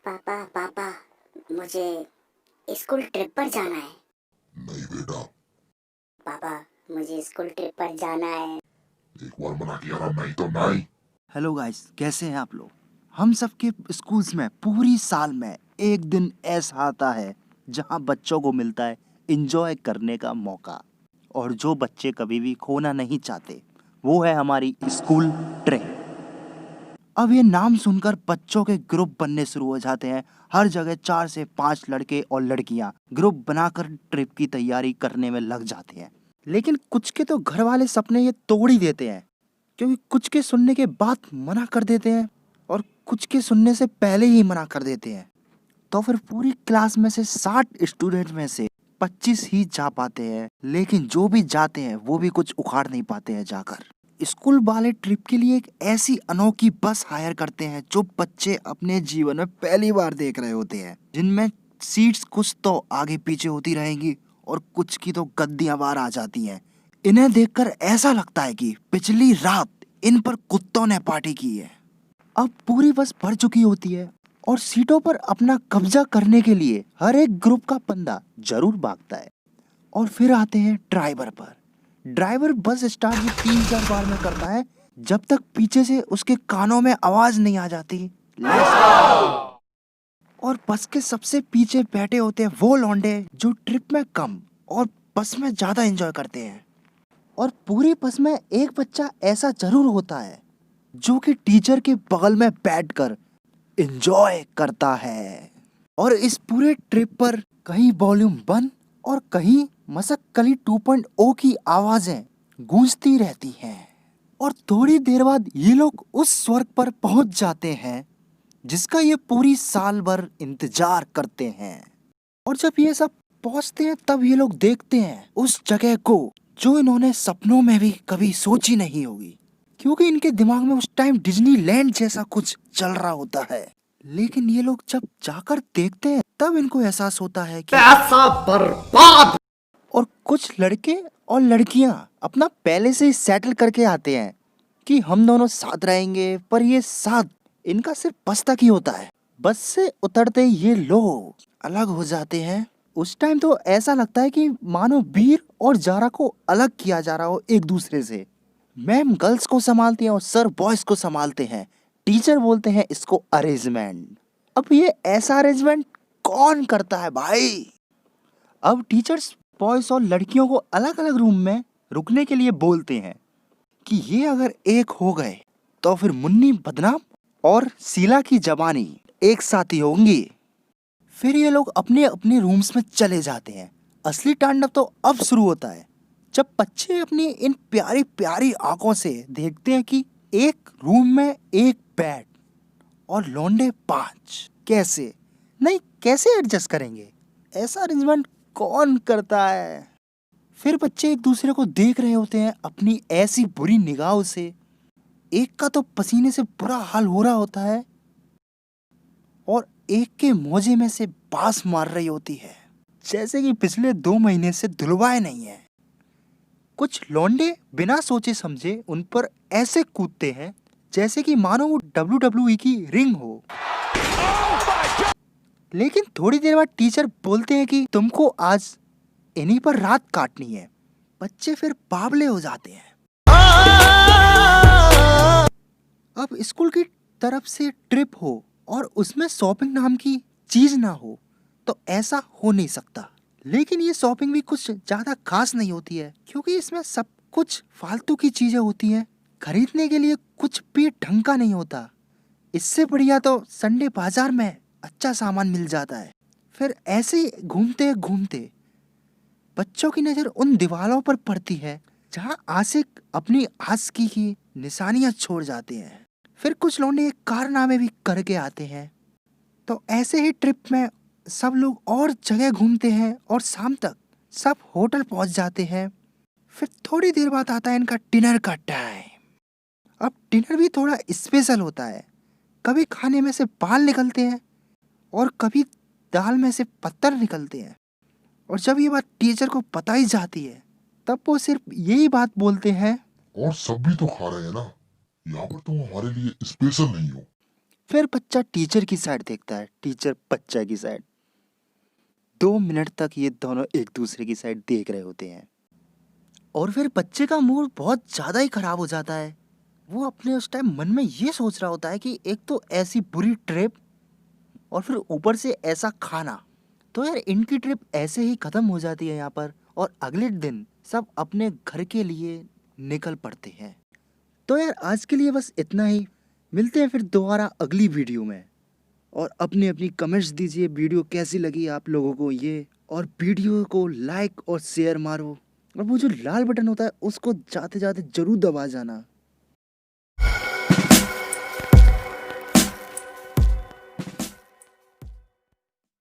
पापा पापा, मुझे स्कूल ट्रिप पर जाना है। नहीं बेटा, पापा, मुझे स्कूल ट्रिप पर जाना है। एक बार मना किया ना, नहीं तो नहीं। हेलो गाइस, कैसे हैं आप लोग। हम सबके स्कूल्स में पूरी साल में एक दिन ऐसा आता है जहां बच्चों को मिलता है एंजॉय करने का मौका, और जो बच्चे कभी भी खोना नहीं चाहते वो है हमारी स्कूल ट्रिप। अब ये नाम सुनकर बच्चों के ग्रुप बनने शुरू हो जाते हैं। हर जगह 4 से 5 लड़के और लड़कियां ग्रुप बनाकर ट्रिप की तैयारी करने में लग जाते हैं। लेकिन कुछ के तो घर वाले सपने ये तोड़ ही देते हैं, क्योंकि कुछ के सुनने के बाद मना कर देते हैं और कुछ के सुनने से पहले ही मना कर देते हैं। तो फिर पूरी क्लास में से 60 स्टूडेंट में से 25 ही जा पाते हैं, लेकिन जो भी जाते हैं वो भी कुछ उखाड़ नहीं पाते हैं जाकर। स्कूल वाले ट्रिप के लिए एक ऐसी अनोखी बस हायर करते हैं जो बच्चे अपने जीवन में पहली बार देख रहे होते हैं, जिनमें सीट्स कुछ तो आगे पीछे होती रहेंगी और कुछ की तो गद्दियां बाहर आ जाती हैं। इन्हें देखकर ऐसा लगता है कि पिछली रात इन पर कुत्तों ने पार्टी की है। अब पूरी बस भर चुकी होती है और सीटों पर अपना कब्जा करने के लिए हर एक ग्रुप का बंदा जरूर भागता है। और फिर आते हैं ड्राइवर पर। ड्राइवर बस स्टार्ट भी 3-4 बार में करता है, जब तक पीछे से उसके कानों में आवाज नहीं आ जाती और बस के सबसे पीछे बैठे होते हैं वो लौंडे जो ट्रिप में कम और बस में ज्यादा एंजॉय करते हैं। और पूरी बस में एक बच्चा ऐसा जरूर होता है जो कि टीचर के बगल में बैठकर एंजॉय करता है। और इस पूरे ट्रिप पर कहीं वॉल्यूम बंद और कहीं मसक्कली 2.0 की आवाजें गूंजती रहती हैं। और थोड़ी देर बाद ये लोग उस स्वर्ग पर पहुंच जाते हैं जिसका ये पूरी साल भर इंतजार करते हैं। और जब ये सब पहुंचते हैं तब ये लोग देखते हैं उस जगह को जो इन्होंने सपनों में भी कभी सोची नहीं होगी, क्योंकि इनके दिमाग में उस टाइम डिज्नीलैंड जैसा कुछ चल रहा होता है। लेकिन ये लोग जब जाकर देखते हैं तब इनको एहसास होता है कि पैसा बर्बाद। और कुछ लड़के और लड़कियां अपना पहले से ही सेटल करके आते हैं कि हम दोनों साथ रहेंगे, पर ये साथ इनका सिर्फ बस तक ही होता है। बस से उतरते ही ये लोग अलग हो जाते हैं। उस टाइम तो ऐसा लगता है कि मानो वीर और जारा को अलग किया जा रहा हो एक दूसरे से। मैम गर्ल्स को संभालती हैं और सर बॉयज को संभालते हैं। टीचर बोलते हैं इसको अरेंजमेंट। अब ये ऐसा अरेंजमेंट कौन करता है भाई। अब टीचर्स बॉयज और लड़कियों को अलग अलग रूम में रुकने के लिए बोलते हैं कि ये अगर एक हो गए तो फिर मुन्नी बदनाम और शीला की जवानी एक साथ ही होंगी। फिर ये लोग अपने अपने रूम्स में चले जाते हैं। असली तांडव तो अब शुरू होता है, जब बच्चे अपनी इन प्यारी प्यारी आंखों से देखते हैं कि एक रूम में एक बेड और लौंडे 5। कैसे नहीं, कैसे एडजस्ट करेंगे, ऐसा अरेंजमेंट कौन करता है। फिर बच्चे एक दूसरे को देख रहे होते हैं अपनी ऐसी बुरी निगाहों से। एक का तो पसीने से बुरा हाल हो रहा होता है और एक के मोजे में से बांस मार रही होती है, जैसे कि पिछले 2 महीने से धुलवाए नहीं है। कुछ लौंडे बिना सोचे समझे उन पर ऐसे कूदते हैं जैसे कि मानो वो WWE की रिंग हो। लेकिन थोड़ी देर बाद टीचर बोलते हैं कि तुमको आज इन्हीं पर रात काटनी है। बच्चे फिर बावले हो जाते हैं। अब स्कूल की तरफ से ट्रिप हो और उसमें शॉपिंग नाम की चीज ना हो तो ऐसा हो नहीं सकता। लेकिन ये शॉपिंग भी कुछ ज्यादा खास नहीं होती है, क्योंकि इसमें सब कुछ फालतू की चीजें होती हैं। खरीदने के लिए कुछ भी ढंग का नहीं होता। इससे बढ़िया तो संडे बाजार में अच्छा सामान मिल जाता है। फिर ऐसे ही घूमते घूमते बच्चों की नजर उन दीवारों पर पड़ती है जहां आशिक अपनी आशिकी की निशानियां छोड़ जाते हैं। फिर कुछ लौंडे एक कारनामे भी करके आते हैं। तो ऐसे ही ट्रिप में सब लोग और जगह घूमते हैं और शाम तक सब होटल पहुंच जाते हैं। फिर थोड़ी देर बाद आता है इनका डिनर का टाइम। अब डिनर भी थोड़ा स्पेशल होता है। कभी खाने में से बाल निकलते हैं और कभी दाल में से पत्थर निकलते हैं। और जब ये बात टीचर को पता ही जाती है तब वो सिर्फ यही बात बोलते हैं, और सब भी तो खा रहे हैं ना, यहाँ पर तुम हमारे लिए स्पेशल नहीं हो। फिर बच्चा टीचर की साइड देखता है, टीचर बच्चा की साइड। 2 मिनट तक ये दोनों एक दूसरे की साइड देख रहे होते हैं और फिर बच्चे का मूड बहुत ज़्यादा ही खराब हो जाता है। वो अपने उस टाइम मन में ये सोच रहा होता है कि एक तो ऐसी बुरी ट्रिप और फिर ऊपर से ऐसा खाना, तो यार इनकी ट्रिप ऐसे ही ख़त्म हो जाती है यहाँ पर और अगले दिन सब अपने घर के लिए निकल पड़ते हैं। तो यार आज के लिए बस इतना ही, मिलते हैं फिर दोबारा अगली वीडियो में। और अपनी अपनी कमेंट्स दीजिए वीडियो कैसी लगी आप लोगों को ये, और वीडियो को लाइक और शेयर मारो, और वो जो लाल बटन होता है उसको जाते जाते जरूर दबा जाना।